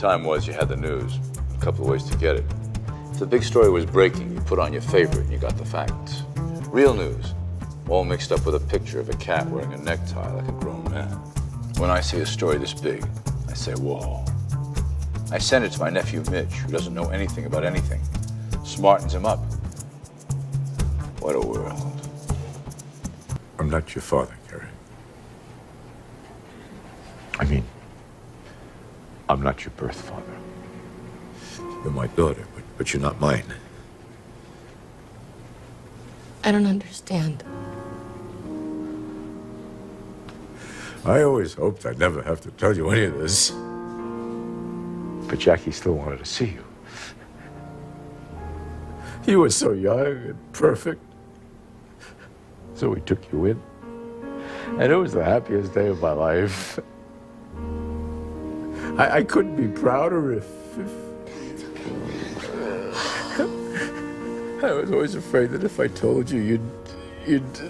Time was you had the news. A couple of ways to get it. If the big story was breaking, you put on your favorite and you got the facts. Real news, all mixed up with a picture of a cat wearing a necktie like a grown man. When I see a story this big, I say, whoa. I send it to my nephew Mitch, who doesn't know anything about anything. Smartens him up. What a world. I'm not your father, Gary. I mean, I'm not your birth father. You're my daughter, but you're not mine. I don't understand. I always hoped I'd never have to tell you any of this. But Jackie still wanted to see you. You were so young and perfect. So we took you in. And it was the happiest day of my life. I couldn't be prouder if... I was always afraid that if I told you, you'd... It's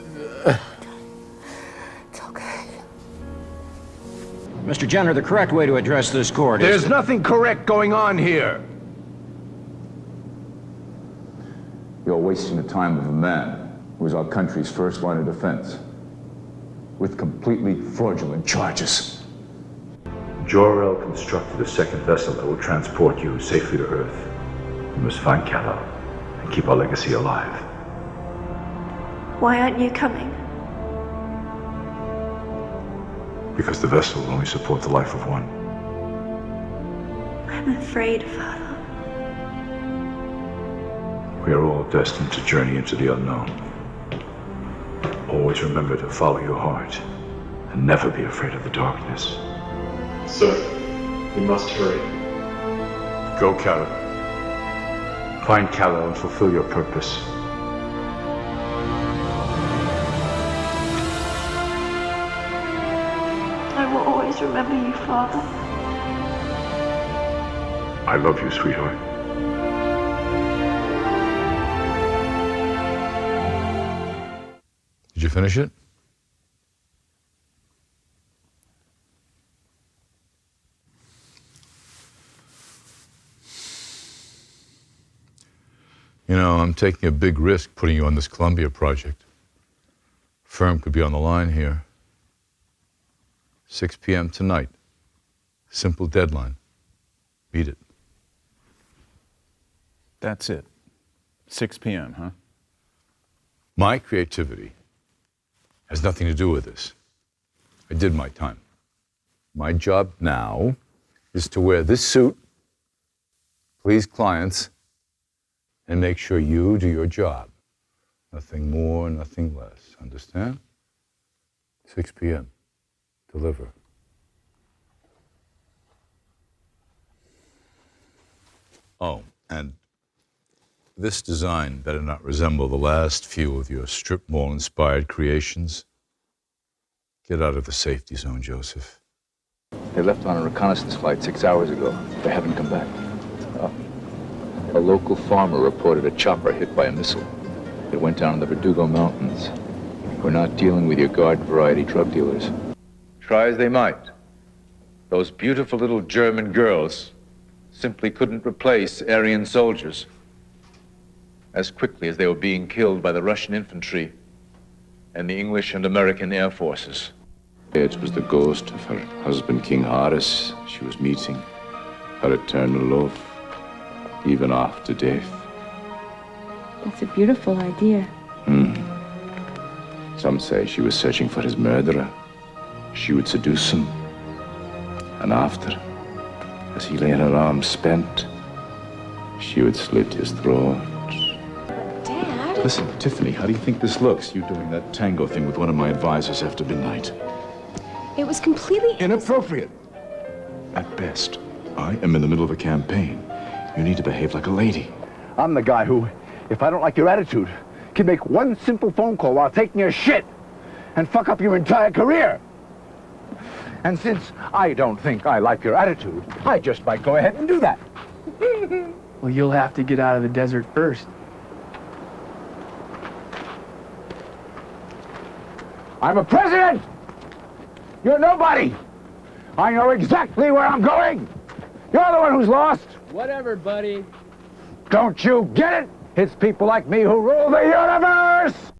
okay. Mr. Jenner, the correct way to address this court is... There's nothing correct going on here. You're wasting the time of a man who was our country's first line of defense with completely fraudulent charges. Jor-El constructed a second vessel that will transport you safely to Earth. You must find Kal-El and keep our legacy alive. Why aren't you coming? Because the vessel will only support the life of one. I'm afraid, Father. We are all destined to journey into the unknown. Always remember to follow your heart and never be afraid of the darkness. Sir, we must hurry. Go, Kal-El. Find Kal-El and fulfill your purpose. I will always remember you, Father. I love you, sweetheart. Did you finish it? You know, I'm taking a big risk putting you on this Columbia project. Firm could be on the line here. 6 p.m. tonight. Simple deadline. Meet it. That's it. 6 p.m., huh? My creativity has nothing to do with this. I did my time. My job now is to wear this suit, please clients, and make sure you do your job. Nothing more, nothing less. Understand? 6 p.m. Deliver. Oh, and this design better not resemble the last few of your strip mall-inspired creations. Get out of the safety zone, Joseph. They left on a reconnaissance flight 6 hours ago. They haven't come back. A local farmer reported a chopper hit by a missile. It went down in the Verdugo Mountains. We're not dealing with your garden variety drug dealers. Try as they might, those beautiful little German girls simply couldn't replace Aryan soldiers as quickly as they were being killed by the Russian infantry and the English and American air forces. It was the ghost of her husband, King Horus, she was meeting, her eternal love, even after death. That's a beautiful idea. Some say she was searching for his murderer. She would seduce him. And after, as he lay in her arms spent, she would slit his throat. Dad? Listen, Tiffany, how do you think this looks? You doing that tango thing with one of my advisors after midnight. It was completely inappropriate. At best, I am in the middle of a campaign. You need to behave like a lady. I'm the guy who, if I don't like your attitude, can make one simple phone call while taking a shit and fuck up your entire career. And since I don't think I like your attitude, I just might go ahead and do that. Well, you'll have to get out of the desert first. I'm a president! You're nobody! I know exactly where I'm going! You're the one who's lost. Whatever, buddy. Don't you get it? It's people like me who rule the universe!